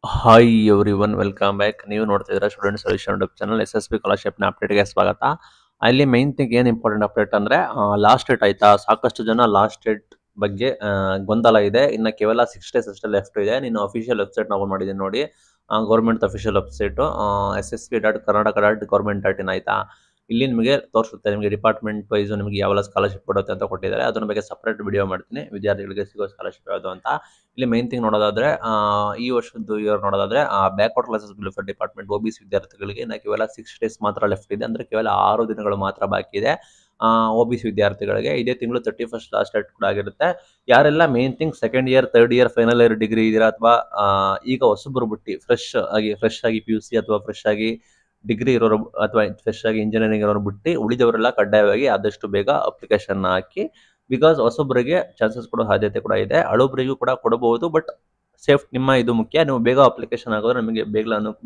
Hi everyone welcome back. ನೀವು ನೋಡ್ತಾ ಇದ್ದೀರಾ student solution YouTube channel. SSB ಸ್ಕಾಲರ್ಶಿಪ್ನ ಅಪ್ಡೇಟ್ಗೆ ಸ್ವಾಗತ. ಅಲ್ಲಿ ಮೈನ್ ಥಿಂಗ್ ಏನು ಇಂಪಾರ್ಟೆಂಟ್ ಅಪ್ಡೇಟ್ ಅಂದರೆ ಲಾಸ್ಟ್ ಡೇಟ್ ಆಯಿತಾ. ಸಾಕಷ್ಟು ಜನ ಲಾಸ್ಟ್ ಡೇಟ್ ಬಗ್ಗೆ ಗೊಂದಲ ಇದೆ. ಇನ್ನು ಕೇವಲ 6 ಡೇಸ್ ಅಷ್ಟೇ ಲೆಫ್ಟ್ ಇದೆ. ನೀನು ಅಫಿಷಿಯಲ್ ವೆಬ್ಸೈಟ್ನ ಓಪನ್ ಮಾಡಿದ್ದೀನಿ ನೋಡಿ, ಗೌರ್ಮೆಂಟ್ ಅಫಿಷಿಯಲ್ ವೆಬ್ಸೈಟು ssb.karnataka.government.in ಆಯಿತಾ. ಇಲ್ಲಿ ನಿಮಗೆ ತೋರಿಸುತ್ತೆ, ನಿಮಗೆ ಡಿಪಾರ್ಟ್ಮೆಂಟ್ ವೈಸು ನಿಮಗೆ ಯಾವೆಲ್ಲ ಸ್ಕಾಲರ್ಶಿಪ್ ಕೊಡುತ್ತೆ ಅಂತ ಕೊಟ್ಟಿದ್ದಾರೆ. ಅದ್ರ ಬಗ್ಗೆ ಸಪ್ರೇಟ್ ವಿಡಿಯೋ ಮಾಡ್ತೀನಿ, ವಿದ್ಯಾರ್ಥಿಗಳಿಗೆ ಸಿಗೋ ಸ್ಕಾಲರ್ಶಿಪ್ ಯಾವುದು ಅಂತ. ಇಲ್ಲಿ ಮೈನ್ ಥಿಂಗ್ ನೋಡೋದಾದ್ರೆ ಈ ವರ್ಷದ್ದು ಇಯರ್ ನೋಡೋದಾದ್ರೆ backward classes welfare department OBC ವಿದ್ಯಾರ್ಥಿಗಳಿಗೆ ಇನ್ನು ಕೇವಲ 6 ಡೇಸ್ ಮಾತ್ರ ಲೆಫ್ಟ್ ಇದೆ. ಅಂದರೆ ಕೇವಲ 6 ದಿನಗಳು ಮಾತ್ರ ಬಾಕಿ ಇದೆ OBC ವಿದ್ಯಾರ್ಥಿಗಳಿಗೆ. ಇದೇ ತಿಂಗಳು 31st ಲಾಸ್ಟ್ ಡೇಟ್ ಕೂಡ ಆಗಿರುತ್ತೆ. ಯಾರೆಲ್ಲ main thing second year, third year, final year degree ಇದ್ದೀರಾ, ಅಥವಾ ಈಗ ಹೊಸಬ್ರು ಬಿಟ್ಟು ಫ್ರೆಶ್ ಆಗಿ PUC ಅಥವಾ ಫ್ರೆಶ್ ಆಗಿ ಡಿಗ್ರಿ ಇರೋರು ಅಥವಾ ಫ್ರೆಶ್ ಆಗಿ ಇಂಜಿನಿಯರಿಂಗ್ ಇರೋರು ಬಿಟ್ಟು ಉಳಿದವರೆಲ್ಲ ಕಡ್ಡಾಯವಾಗಿ ಆದಷ್ಟು ಬೇಗ ಅಪ್ಲಿಕೇಶನ್ ಹಾಕಿ. ಬಿಕಾಸ್ ಹೊಸೊಬ್ಬರಿಗೆ ಚಾನ್ಸಸ್ ಕೊಡೋ ಸಾಧ್ಯತೆ ಕೂಡ ಇದೆ, ಹಳೊಬ್ಬರಿಗೂ ಕೂಡ ಕೊಡಬಹುದು. ಬಟ್ ನಿಮ್ಮ ಇದು ಮುಖ್ಯ. ನೀವು ಬೇಗ ಅಪ್ಲಿಕೇಶನ್ ಹಾಕಿದ್ರೆ ನಿಮಗೆ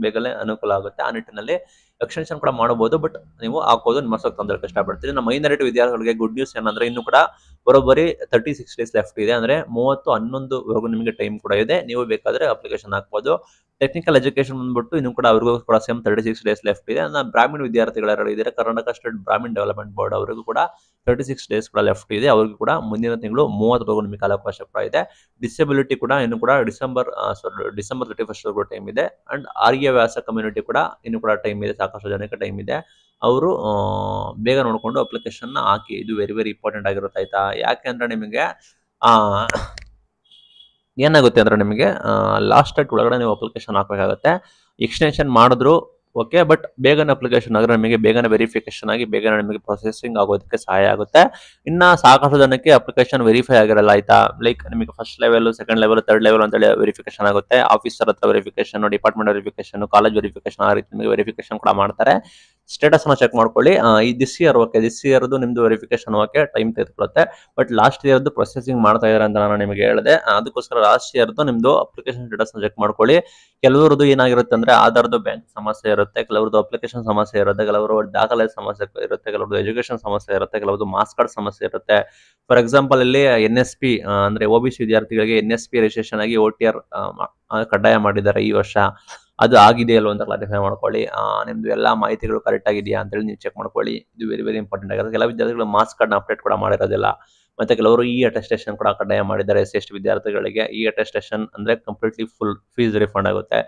ಬೇಗನೆ ಅನುಕೂಲ ಆಗುತ್ತೆ. ಆ ನಿಟ್ಟಿನಲ್ಲಿ ಎಕ್ಸ್ಟೆನ್ಷನ್ ಕೂಡ ಮಾಡಬಹುದು, ಬಟ್ ನೀವು ಹಾಕೋದು ನಿಮ್ಮ ತೊಂದರೆ ಕಷ್ಟಪಡ್ತೀರಿ. ನಮ್ಮ ಮೈನಾರಿಟಿ ವಿದ್ಯಾರ್ಥಿಗಳಿಗೆ ಗುಡ್ ನ್ಯೂಸ್ ಏನಂದ್ರೆ ಇನ್ನೂ ಕೂಡ ಬರೋಬ್ಬರಿ 36 ಡೇಸ್ ಲೆಫ್ಟ್ ಇದೆ. ಅಂದ್ರೆ 30/11 ನಿಮಗೆ ಟೈಮ್ ಕೂಡ ಇದೆ. ನೀವು ಬೇಕಾದ್ರೆ ಅಪ್ಲಿಕೇಶನ್ ಹಾಕ್ಬೋದು. ಟೆಕ್ನಿಕಲ್ ಎಜುಕೇಶನ್ ಬಂದ್ಬಿಟ್ಟು ಇನ್ನೂ ಕೂಡ ಅವ್ರಿಗೂ ಕೂಡ ಸೇಮ್ 36 ಡೇಸ್ ಲೆಫ್ಟ್ ಇದೆ. ಬ್ರಾಹ್ಮಣ ವಿದ್ಯಾರ್ಥಿಗಳು ಯಾರು ಇದ್ದಾರೆ, ಕರ್ನಾಟಕ ಸ್ಟೇಟ್ ಬ್ರಾಹ್ಮಣ್ ಡೆವಲಪ್ಮೆಂಟ್ ಬೋರ್ಡ್ ಅವರಿಗೂ ಕೂಡ 36 ಡೇಸ್ ಕೂಡ ಲೆಫ್ಟ್ ಇದೆ. ಅವ್ರಿಗೂ ಕೂಡ ಮುಂದಿನ ತಿಂಗಳು 30 ನಿಮಗೆ ಕಾಲಾವಕಾಶ ಕೂಡ ಇದೆ. ಡಿಸೆಬಿಲಿಟಿ ಕೂಡ ಇನ್ನು ಕೂಡ ಡಿಸೆಂಬರ್ 31st ಟೈಮ್ ಇದೆ. ಅಂಡ್ ಆರ್ಯ ವ್ಯಾಸ ಕಮ್ಯುನಿಟಿ ಕೂಡ ಇನ್ನು ಕೂಡ ಟೈಮ್ ಇದೆ, ಸಾಕಷ್ಟು ಜನಕ್ಕೆ ಟೈಮ್ ಇದೆ. ಅವರು ಬೇಗ ನೋಡಿಕೊಂಡು ಅಪ್ಲಿಕೇಶನ್ ಹಾಕಿ. ಇದು ವೆರಿ ವೆರಿ ಇಂಪಾರ್ಟೆಂಟ್ ಆಗಿರುತ್ತೆ ಆಯ್ತಾ. ಯಾಕೆ ಅಂದ್ರೆ ನಿಮಗೆ ಏನಾಗುತ್ತೆ ಅಂದ್ರೆ ನಿಮಗೆ ಲಾಸ್ಟ್ ಡೇಟ್ ಒಳಗಡೆ ನೀವು ಅಪ್ಲಿಕೇಶನ್ ಹಾಕಬೇಕಾಗುತ್ತೆ. ಎಕ್ಸ್ಟೆನ್ಷನ್ ಮಾಡಿದ್ರು ಓಕೆ, ಬಟ್ ಬೇಗನೆ ಅಪ್ಲಿಕೇಶನ್ ಆದರೆ ನಿಮಗೆ ಬೇಗನೆ ವೆರಿಫಿಕೇಶನ್ ಆಗಿ ಬೇಗನೆ ನಿಮಗೆ ಪ್ರೊಸೆಸಿಂಗ್ ಆಗೋದಕ್ಕೆ ಸಹಾಯ ಆಗುತ್ತೆ. ಇನ್ನು ಸಾಕಷ್ಟು ಜನಕ್ಕೆ ಅಪ್ಲಿಕೇಶನ್ ವೆರಿಫೈ ಆಗಿರಲ್ಲ ಆಯ್ತಾ. ಲೈಕ್ ನಿಮಗೆ first level, second level, third level ಅಂತೇಳಿ ವೆರಿಫಿಕೇಶನ್ ಆಗುತ್ತೆ. ಆಫೀಸರ್ ಹತ್ರ verification, department verification, college verification, ಆ ರೀತಿ ನಿಮಗೆ ವೆರಿಫಿಕೇಶನ್ ಕೂಡ ಮಾಡ್ತಾರೆ. ಸ್ಟೇಟಸ್ ಅನ್ನ ಚೆಕ್ ಮಾಡ್ಕೊಳ್ಳಿ. ಈ ದಿಸ್ ಇಯರ್ದು ನಿಮ್ದು ವೆರಿಫಿಕೇಶನ್ ಓಕೆ ಟೈಮ್ ತೆಗೆದುಕೊಳ್ಳುತ್ತೆ. ಬಟ್ ಲಾಸ್ಟ್ ಇಯರ್ದು ಪ್ರೊಸೆಸಿಂಗ್ ಮಾಡ್ತಾ ಇದ್ದಾರೆ ಅಂತ ನಾನು ನಿಮಗೆ ಹೇಳಿದೆ. ಅದಕ್ಕೋಸ್ಕರ ಲಾಸ್ಟ್ ಇಯರ್ದು ನಿಮ್ದು ಅಪ್ಲಿಕೇಶನ್ ಸ್ಟೇಟಸ್ ಚೆಕ್ ಮಾಡ್ಕೊಳ್ಳಿ. ಕೆಲವರದ್ದು ಏನಾಗಿರುತ್ತೆ ಅಂದ್ರೆ ಆಧಾರ್ದು ಬ್ಯಾಂಕ್ ಸಮಸ್ಯೆ ಇರುತ್ತೆ, ಕೆಲವರದ್ದು ಅಪ್ಲಿಕೇಶನ್ ಸಮಸ್ಯೆ ಇರುತ್ತೆ, ಕೆಲವರು ದಾಖಲೆ ಸಮಸ್ಯೆ ಇರುತ್ತೆ, ಕೆಲವರದ್ದು ಎಜುಕೇಶನ್ ಸಮಸ್ಯೆ ಇರುತ್ತೆ, ಕೆಲವರದ್ದು ಮಾರ್ಕ್ಸ್ ಕಾರ್ಡ್ ಸಮಸ್ಯೆ ಇರುತ್ತೆ. ಫಾರ್ ಎಕ್ಸಾಂಪಲ್ ಇಲ್ಲಿ NSP ಅಂದ್ರೆ OBC ವಿದ್ಯಾರ್ಥಿಗಳಿಗೆ NSP ರಿಜಿಸ್ಟ್ರೇಷನ್ ಆಗಿ OTR ಕಡ್ಡಾಯ ಮಾಡಿದ್ದಾರೆ ಈ ವರ್ಷ. ಅದು ಆಗಿದೆ ಅಲ್ವ ಅಂತ ಕ್ಲಾರಿಫೈ ಮಾಡ್ಕೊಳ್ಳಿ. ನಿಮ್ದು ಎಲ್ಲ ಮಾಹಿತಿಗಳು ಕರೆಕ್ಟ್ ಆಗಿದೆಯಾ ಅಂತೇಳಿ ನೀವು ಚೆಕ್ ಮಾಡ್ಕೊಳ್ಳಿ. ಇದು ವೆರಿ ವೆರಿ ಇಂಪಾರ್ಟೆಂಟ್ ಆಗಿರುತ್ತೆ. ಕೆಲ ವಿದ್ಯಾರ್ಥಿಗಳು ಮಾರ್ಕ್ಸ್ ಕಾರ್ಡ್ನ ಅಪ್ಡೇಟ್ ಕೂಡ ಮಾಡಿರೋದಿಲ್ಲ. ಮತ್ತೆ ಕೆಲವರು ಅಟೆಸ್ಟೇಷನ್ ಕೂಡ ಕಡ್ಡಾಯ ಮಾಡಿದ್ದಾರೆ SC/ST ವಿದ್ಯಾರ್ಥಿಗಳಿಗೆ. ಅಟೆಸ್ಟೇಷನ್ ಅಂದ್ರೆ ಕಂಪ್ಲೀಟ್ಲಿ ಫುಲ್ ಫೀಸ್ ರಿಫಂಡ್ ಆಗುತ್ತೆ.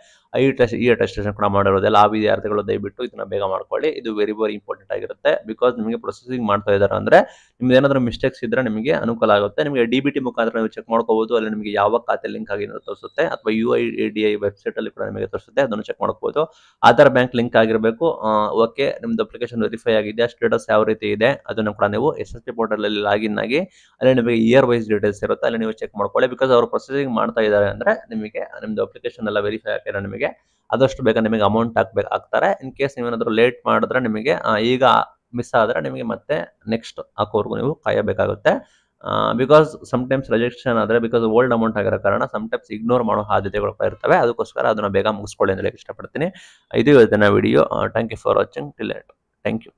ಅಟೆಸ್ಟೇಷನ್ ಕೂಡ ಮಾಡಿರೋದಿಲ್ಲ. ಆ ವಿದ್ಯಾರ್ಥಿಗಳು ದಯವಿಟ್ಟು ಇದನ್ನ ಬೇಗ ಮಾಡ್ಕೊಳ್ಳಿ. ಇದು ವೆರಿ ವೆರಿ ಇಂಪಾರ್ಟೆಂಟ್ ಆಗಿರುತ್ತೆ. ಬಿಕಾಸ್ ನಿಮಗೆ ಪ್ರೊಸೆಸಿಂಗ್ ಮಾಡ್ತಾ ಇದ್ದಾರೆ ಅಂದ್ರೆ ನಿಮ್ದು ಏನಾದರೂ ಮಿಸ್ಟೇಕ್ಸ್ ಇದ್ರೆ ನಿಮಗೆ ಅನುಕೂಲ ಆಗುತ್ತೆ. ನಿಮಗೆ DBT ಮುಖಾಂತರ ನೀವು ಚೆಕ್ ಮಾಡ್ಕೋಬಹುದು. ಅಲ್ಲಿ ನಿಮಗೆ ಯಾವ ಖಾತೆ ಲಿಂಕ್ ಆಗಿದೆ ತೋರಿಸುತ್ತೆ, ಅಥವಾ UIDAI ವೆಬ್ಸೈಟ್ ಅಲ್ಲಿ ಕೂಡ ನಿಮಗೆ ತೋರಿಸುತ್ತೆ, ಅದನ್ನು ಚೆಕ್ ಮಾಡ್ಕೋಬಹುದು. ಆಧಾರ್ ಬ್ಯಾಂಕ್ ಲಿಂಕ್ ಆಗಿರಬೇಕು. ಓಕೆ, ನಿಮ್ದು ಅಪ್ಲಿಕೇಶನ್ ವೆರಿಫೈ ಆಗಿದೆ, ಸ್ಟೇಟಸ್ ಯಾವ ರೀತಿ ಇದೆ ಅದನ್ನು ಕೂಡ ನೀವು SSB ಪೋರ್ಟಲ್ ಅಲ್ಲಿ ಲಾಗಿನ್ ಆಗಿ ಅಲ್ಲಿ ನಿಮಗೆ ಇಯರ್ ವೈಸ್ ಡೀಟೇಲ್ಸ್ ಇರುತ್ತೆ, ಅಲ್ಲಿ ನೀವು ಚೆಕ್ ಮಾಡ್ಕೊಳ್ಳಿ. ಬಿಕಾಸ್ ಅವರು ಪ್ರೊಸೆಸಿಂಗ್ ಮಾಡ್ತಾ ಇದ್ದಾರೆ ಅಂದ್ರೆ ನಿಮಗೆ ನಿಮ್ದು ಅಪ್ಲಿಕೇಶನ್ ಎಲ್ಲ ವೆರಿಫೈ ಆಗಿರೋ ನಿಮಗೆ ಆದಷ್ಟು ಬೇಗ ನಿಮಗೆ ಅಮೌಂಟ್ ಹಾಕ್ತಾರೆ. ಇನ್ ಕೇಸ್ ನೀವೇನಾದರೂ ಲೇಟ್ ಮಾಡಿದ್ರೆ ನಿಮಗೆ ಈಗ ಮಿಸ್ ಆದರೆ ನಿಮಗೆ ಮತ್ತೆ ನೆಕ್ಸ್ಟ್ ಹಾಕೋವರೆಗೂ ನೀವು ಕಾಯಬೇಕಾಗುತ್ತೆ. ಬಿಕಾಸ್ ಸಮ್ಟೈಮ್ಸ್ ರಿಜೆಕ್ಷನ್ ಆದರೆ ಬಿಕಾಸ್ ಓಲ್ಡ್ ಅಮೌಂಟ್ ಆಗಿರೋ ಕಾರಣ ಸಮ್ಟೈಮ್ಸ್ ಇಗ್ನೋರ್ ಮಾಡೋ ಸಾಧ್ಯತೆಗಳು ಇರ್ತವೆ. ಅದಕ್ಕೋಸ್ಕರ ಅದನ್ನು ಬೇಗ ಮುಗಿಸ್ಕೊಳ್ಳಿ ಅಂತ ಇಷ್ಟಪಡ್ತೀನಿ. ಇದು ಇವತ್ತಿನ video. Thank you for watching till end. Thank you.